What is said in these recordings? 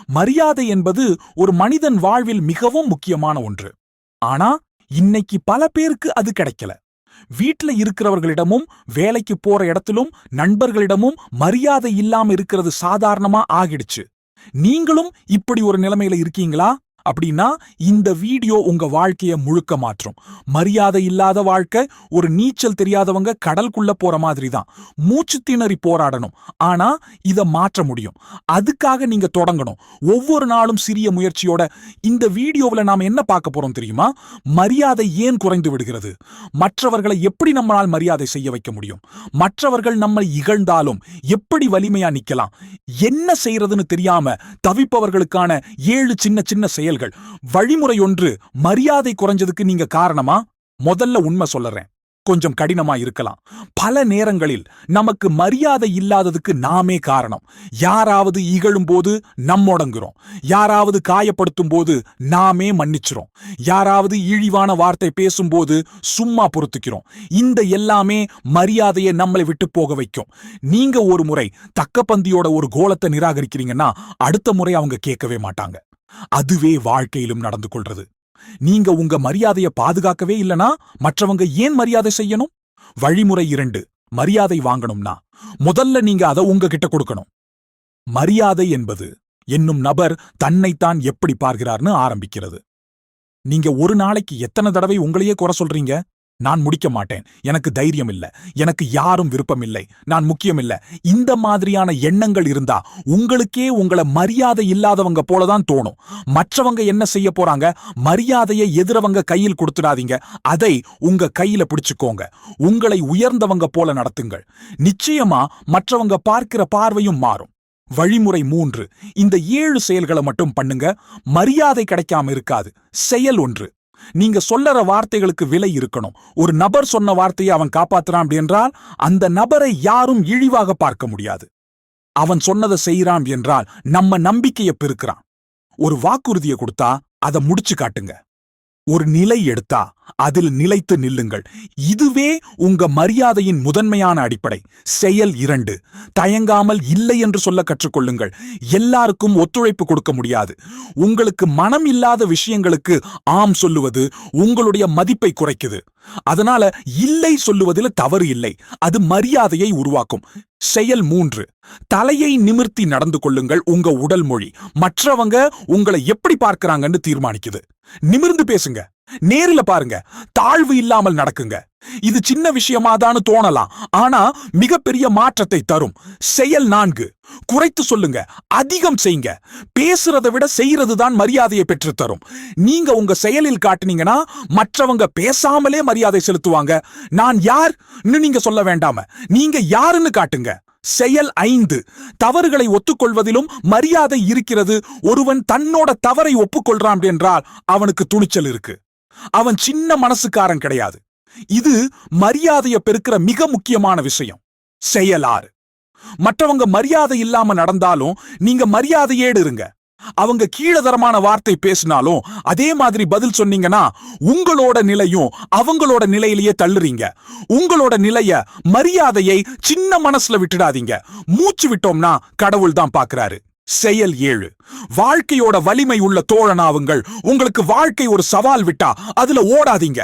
மரியாதை என்பது ஒரு மனிதன் வாழ்வில் மிகவும் முக்கியமான ஒன்று. ஆனா இன்னைக்கு பல பேருக்கு அது கிடைக்கல. வீட்ல இருக்கிறவர்களிடமும் வேலைக்கு போற இடத்திலும் நண்பர்களிடமும் மரியாதை இல்லாம இருக்கிறது சாதாரணமா ஆகிடுச்சு. நீங்களும் இப்படி ஒரு நிலைமையில இருக்கீங்களா? அப்படின்னா இந்த வீடியோ உங்க வாழ்க்கைய முழுக்க மாற்றும். மரியாதை இல்லாத வாழ்க்கை ஒரு நீச்சல் தெரியாதவங்க கடலுக்குள்ள போற மாதிரி தான். மூச்சு திணறி போராடணும். ஆனா இத மாற்ற முடியும். அதுக்காக நீங்க தொடங்கணும். ஒவ்வொரு நாளும் சிறிய முயற்சியோட. இந்த வீடியோவில் நாம என்ன பார்க்க போறோம் தெரியுமா? மரியாதை ஏன் குறைந்து விடுகிறது? மற்றவர்களை எப்படி நம்மளால் மரியாதை செய்ய வைக்க முடியும்? மற்றவர்கள் நம்மை இகழ்ந்தாலும் எப்படி வலிமையா நிக்கலாம்? என்ன செய்யறதுன்னு தெரியாம தவிப்பவர்களுக்கான 7 சின்ன சின்ன செயல்கள். வழிமுறை ஒன்று. மரியாதை குறைஞ்சதுக்கு நீங்க காரணமா? முதல்ல உண்மை சொல்லறேன், கொஞ்சம் கடினமா இருக்கலாம். பல நேரங்களில் நமக்கு மரியாதை இல்லாததுக்கு நாமே காரணம். யாராவது இகழும் போது நம்மொடங்குறோம். யாராவது காயப்படுத்தும் போது நாமே மன்னிச்சுறோம். யாராவது இழிவான வார்த்தை பேசும்போது சும்மா பொறுத்துக்கிறோம். இந்த எல்லாமே மரியாதையை நம்மளை விட்டு போக வைக்கும். நீங்க ஒரு முறை தக்கப்பந்தியோட ஒரு கோலத்தை நிராகரிக்கிறீங்கன்னா அடுத்த முறை அவங்க கேட்கவே மாட்டாங்க. அதுவே வாழ்க்கையிலும் நடந்து கொள்றது. நீங்க உங்க மரியாதையை பாதுகாக்கவே இல்லனா மற்றவங்க ஏன் மரியாதை செய்யணும்? வழிமுறை 2. மரியாதை வாங்கணும்னா முதல்ல நீங்க அதை உங்ககிட்ட கொடுக்கணும். மரியாதை என்பது என்னும் நபர் தன்னைத்தான் எப்படி பார்க்கிறார்னு ஆரம்பிக்கிறது. நீங்க ஒரு நாளைக்கு எத்தனை தடவை உங்களையே குறை சொல்றீங்க? நான் முடிக்க மாட்டேன், எனக்கு தைரியம் இல்ல, எனக்கு யாரும் விருப்பம் இல்லை, நான் முக்கியம் இல்ல. இந்த மாதிரியான எண்ணங்கள் இருந்தா உங்களுக்கே உங்களை மரியாதை இல்லாதவங்க போலதான் தோணும். மற்றவங்க என்ன செய்ய போறாங்க? மரியாதையை எதிரவங்க கையில் கொடுத்துடாதீங்க. அதை உங்க கையில பிடிச்சுக்கோங்க. உங்களை உயர்ந்தவங்க போல நடத்துங்கள். நிச்சயமா மற்றவங்க பார்க்கிற பார்வையும் மாறும். வழிமுறை 3. இந்த 7 செயல்களை மட்டும் பண்ணுங்க. மரியாதை கிடைக்காம இருக்காது. செயல் 1. நீங்க சொல்லற வார்த்தைகளுக்கு விலை இருக்கணும். ஒரு நபர் சொன்ன வார்த்தையை அவன் காப்பாத்துறான் என்றால் அந்த நபரை யாரும் இழிவாக பார்க்க முடியாது. அவன் சொன்னதை செய்யறான் என்றால் நம்ம நம்பிக்கையை பெருக்கிறான். ஒரு வாக்குறுதியை கொடுத்தா அதை முடிச்சு காட்டுங்க. ஒரு நிலை எடுத்தா அதில் நிலைத்து நில்லுங்கள். இதுவே உங்க மரியாதையின் முதன்மையான அடிப்படை. செயல் 2. தயங்காமல் இல்லை என்று சொல்ல கற்றுக்கொள்ளுங்கள். எல்லாருக்கும் ஒத்துழைப்பு கொடுக்க முடியாது. உங்களுக்கு மனம் இல்லாத விஷயங்களுக்கு ஆம் சொல்லுவது உங்களுடைய மதிப்பை குறைக்குது. அதனால இல்லை சொல்லுவதில் தவறு இல்லை. அது மரியாதையை உருவாக்கும். செயல் 3. தலையை நிமிர்த்தி நடந்து கொள்ளுங்கள். உங்க உடல் மொழி மற்றவங்க உங்களை எப்படி பார்க்கறாங்கன்னு தீர்மானிக்குது. நிமிர்ந்து பேசுங்க. நேரில பாருங்க. தாழ்வு இல்லாமல் நடக்குங்க. இது சின்ன விஷயமாதான்னு தோணலாம், ஆனா மிகப்பெரிய மாற்றத்தை தரும். செயல் 4. குறைத்து சொல்லுங்க, அதிகம் செய்யுங்க. பேசுறதை விட செய்யறதுதான் மரியாதையை பெற்று தரும். நீங்க உங்க செயலில் காட்டுனீங்கன்னா மற்றவங்க பேசாமலே மரியாதை செலுத்துவாங்க. நான் யார்னு நீங்க சொல்ல வேண்டாம, நீங்க யாருன்னு காட்டுங்க. செயல் 5. தவறுகளை ஒத்துக்கொள்வதிலும் மரியாதை இருக்கிறது. ஒருவன் தன்னோட தவறை ஒப்புக்கொள்றான் என்றால் அவனுக்கு துணிச்சல் இருக்கு. அவன் சின்ன மனசுக்காரன் கிடையாது. இது மரியாதையை பெருக்கிற மிக முக்கியமான விஷயம். செயல் 6. மற்றவங்க மரியாதை இல்லாம நடந்தாலும் நீங்க மரியாதையோடு இருங்க. அவங்க கீழதரமான வார்த்தை பேசினாலும் அதே மாதிரி பதில் சொன்னீங்கன்னா உங்களோட நிலையும் அவங்களோட நிலையிலேயே தள்ளுறீங்க. உங்களோட நிலைய மரியாதையை சின்ன மனசுல விட்டுடாதீங்க. மூச்சு விட்டோம்னா கடவுள் தான் பாக்குறாரு. செயல் 7. வாழ்க்கையோட வலிமை உள்ள தோழனாவுங்கள். உங்களுக்கு வாழ்க்கை ஒரு சவால் விட்டா அதுல ஓடாதீங்க.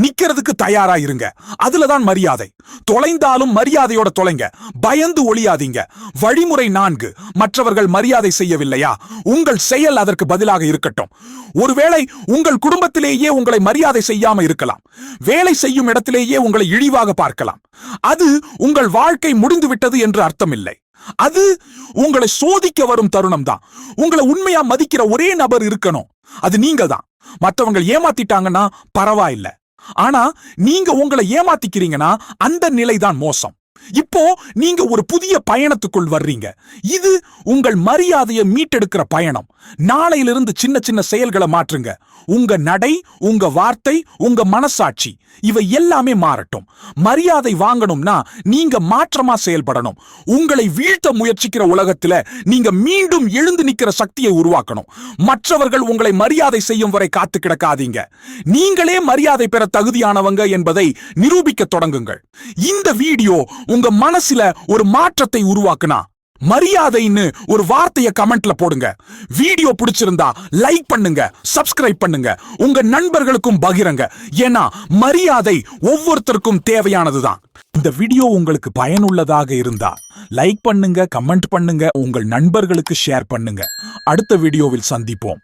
நிக்கிறதுக்கு தயாரா இருங்க. அதுலதான் மரியாதை. தொலைந்தாலும் மரியாதையோட தொலைங்க. பயந்து ஒளியாதீங்க. வழிமுறை 4. மற்றவர்கள் மரியாதை செய்யவில்லையா? உங்கள் செயல் அதற்கு பதிலாக இருக்கட்டும். ஒருவேளை உங்கள் குடும்பத்திலேயே உங்களை மரியாதை செய்யாம இருக்கலாம். வேலை செய்யும் இடத்திலேயே உங்களை இழிவாக பார்க்கலாம். அது உங்கள் வாழ்க்கை முடிந்து விட்டது என்று அர்த்தமில்லை. அது உங்களை சோதிக்க வரும் தருணம் தான். உங்களை உண்மையா மதிக்கிற ஒரே நபர் இருக்கணும். அது நீங்க தான். மற்றவங்க ஏமாத்திட்டாங்கன்னா பரவாயில்லை, ஆனா நீங்க உங்களை ஏமாத்திக்கிறீங்கன்னா அந்த நிலைதான் மோசம். இப்போ நீங்க ஒரு புதிய பயணத்துக்குள் வர்றீங்க. இது உங்கள் மரியாதையை மீட்டெடுக்கிற பயணம். நாளையிலிருந்து சின்ன சின்ன செயல்களை மாற்றுங்க. உங்க நடை, உங்க வார்த்தை, உங்க மனசாட்சி இவை எல்லாமே மாறட்டும். மரியாதை வாங்கணும்னா நீங்க மாற்றமா செயல்படணும். உங்களை வீழ்த்த முயற்சிக்கிற உலகத்துல நீங்க மீண்டும் எழுந்து நிக்கிற சக்தியை உருவாக்கணும். மற்றவர்கள் உங்களை மரியாதை செய்யும் வரை காத்து கிடக்காதீங்க. நீங்களே மரியாதை பெற தகுதியானவங்க என்பதை நிரூபிக்க தொடங்குங்கள். இந்த வீடியோ உங்க மனசுல ஒரு மாற்றத்தை உருவாக்குனா மரியாதைன்னு ஒரு வார்த்தைய கமெண்ட்ல போடுங்க. வீடியோ பிடிச்சிருந்தா லைக் பண்ணுங்க, சப்ஸ்கிரைப் பண்ணுங்க, உங்க நண்பர்களுக்கும் பகிருங்க. ஏன்னா மரியாதை ஒவ்வொருத்தருக்கும் தேவையானதுதான். இந்த வீடியோ உங்களுக்கு பயனுள்ளதாக இருந்தா லைக் பண்ணுங்க, கமெண்ட் பண்ணுங்க, உங்கள் நண்பர்களுக்கு ஷேர் பண்ணுங்க. அடுத்த வீடியோவில் சந்திப்போம்.